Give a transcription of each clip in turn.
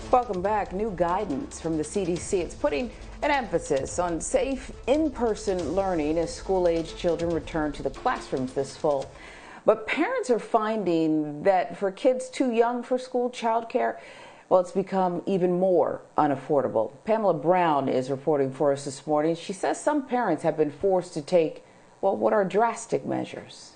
Welcome back. New guidance from the CDC. It's putting an emphasis on safe in-person learning as school-age children return to the classrooms this fall. But parents are finding that for kids too young for school, childcare, well, it's become even more unaffordable. Pamela Brown is reporting for us this morning. She says some parents have been forced to take, well, what are drastic measures?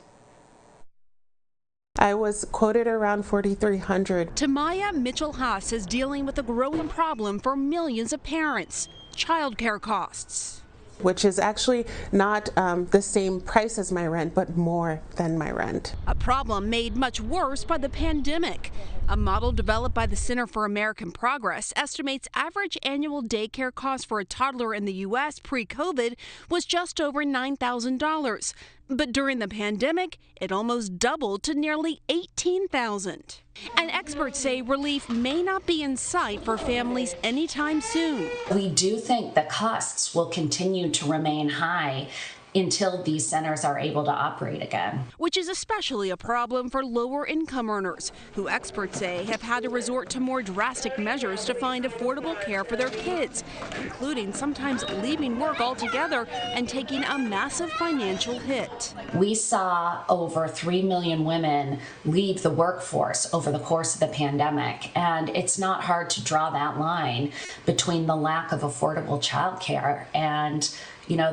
I was quoted around $4,300. Tamaya Mitchell-Haas is dealing with a growing problem for millions of parents, childcare costs. Which is actually not the same price as my rent, but more than my rent. A problem made much worse by the pandemic. A model developed by the Center for American Progress estimates average annual daycare costs for a toddler in the U.S. pre-COVID was just over $9,000. But during the pandemic, it almost doubled to nearly $18,000. And experts say relief may not be in sight for families anytime soon. We do think the costs will continue to remain high until these centers are able to operate again. Which is especially a problem for lower income earners, who experts say have had to resort to more drastic measures to find affordable care for their kids, including sometimes leaving work altogether and taking a massive financial hit. We saw over 3 million women leave the workforce over the course of the pandemic, and it's not hard to draw that line between the lack of affordable childcare and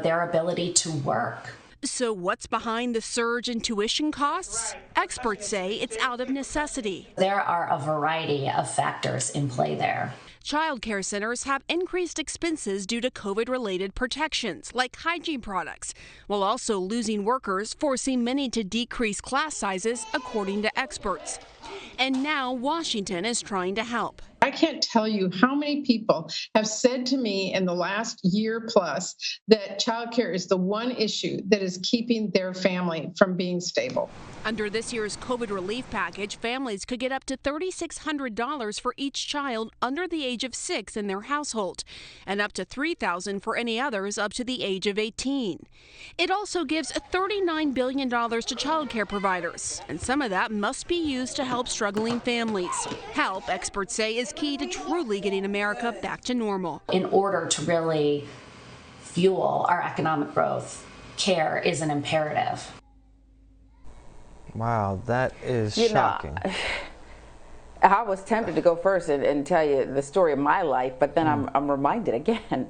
their ability to work. So what's behind the surge in tuition costs? Experts say it's out of necessity. There are a variety of factors in play there. Child care centers have increased expenses due to COVID-related protections, like hygiene products, while also losing workers, forcing many to decrease class sizes, according to experts. And now Washington is trying to help. I can't tell you how many people have said to me in the last year plus that childcare is the one issue that is keeping their family from being stable. Under this year's COVID relief package, families could get up to $3,600 for each child under the age of 6 in their household, and up to $3,000 for any others up to the age of 18. It also gives $39 billion to child care providers, and some of that must be used to help struggling families. Help, experts say, is key to truly getting America back to normal. In order to really fuel our economic growth, care is an imperative. Wow, that is shocking. I was tempted to go first and tell you the story of my life, but then I'm reminded again.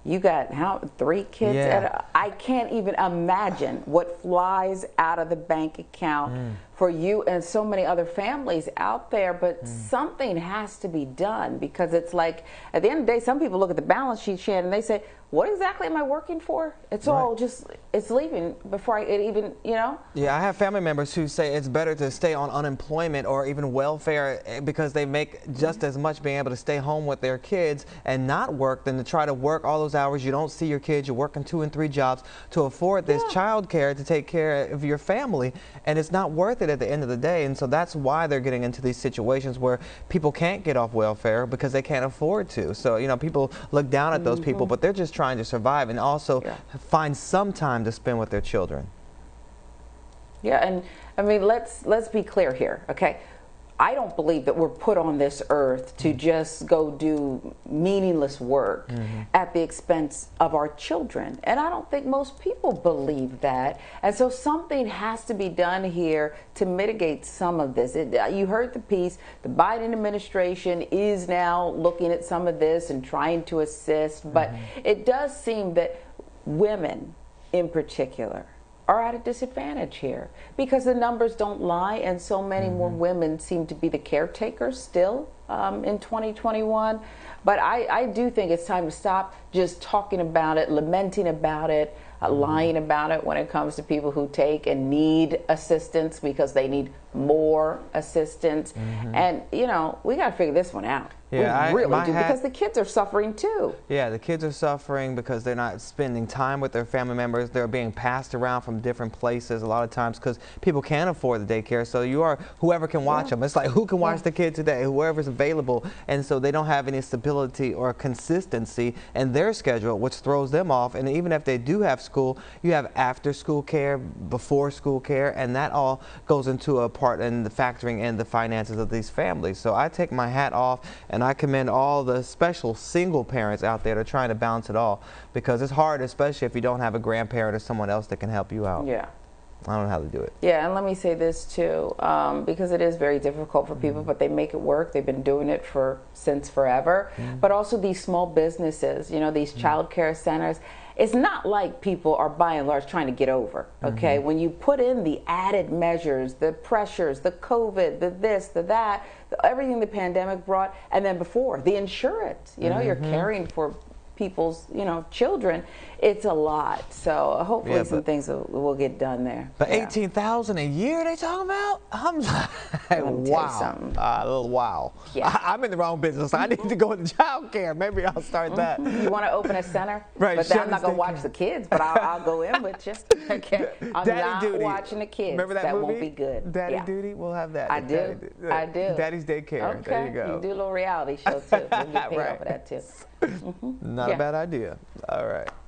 You got 3 kids? Yeah. I can't even imagine what flies out of the bank account for you and so many other families out there. But something has to be done, because it's like, at the end of the day, some people look at the balance sheet, Shannon, and they say, what exactly am I working for? It's all just, it's leaving before it even, Yeah, I have family members who say it's better to stay on unemployment or even welfare because they make just as much being able to stay home with their kids and not work than to try to work all those hours. You don't see your kids, you're working 2 and 3 jobs to afford this child care to take care of your family, and it's not worth it at the end of the day. And so that's why they're getting into these situations where people can't get off welfare because they can't afford to. So, people look down at those people, but they're just trying to survive and also find some time to spend with their children. Yeah, and I mean, let's be clear here, okay? I don't believe that we're put on this earth to just go do meaningless work at the expense of our children. And I don't think most people believe that. And so something has to be done here to mitigate some of this. You heard the piece. The Biden administration is now looking at some of this and trying to assist. But it does seem that women in particular are at a disadvantage here, because the numbers don't lie, and so many more women seem to be the caretakers still in 2021. But I do think it's time to stop just talking about it, lamenting about it, lying about it when it comes to people who take and need assistance because they need more assistance. And, we got to figure this one out. Yeah, we really do, because the kids are suffering too. Yeah, the kids are suffering because they're not spending time with their family members. They're being passed around from different places a lot of times because people can't afford the daycare. So whoever can watch them. It's like, who can watch the kid today? Whoever's available, and so they don't have any stability or consistency in their schedule, which throws them off. And even if they do have school, you have after school care, before school care, and that all goes into a part in the factoring in the finances of these families. So I take my hat off, and I commend all the special single parents out there that are trying to balance it all, because it's hard, especially if you don't have a grandparent or someone else that can help you out. Yeah. I don't know how to do it. Yeah, and let me say this too, because it is very difficult for people, but they make it work. They've been doing it since forever. But also these small businesses, you know, these child care centers, it's not like people are by and large trying to get over, okay? When you put in the added measures, the pressures, the COVID, the this, the that, everything the pandemic brought, and then before, the insurance, you know, you're caring for people's, you know, children, it's a lot. So hopefully some things will get done there. But $18,000 a year they talking about? I'm like, wow. Wow. Yeah. I'm in the wrong business. I need to go into child care. Maybe I'll start that. You want to open a center? Right. But I'm not going to watch the kids, but I'll go in with you. Okay. I'm Daddy not Duty. watching the kids. Remember that movie? Won't be good. Daddy Duty? We'll have that. I do. I do. Daddy's daycare. Okay. There you go. You do a little reality show too. We'll get paid off of that too. Not a bad idea. All right.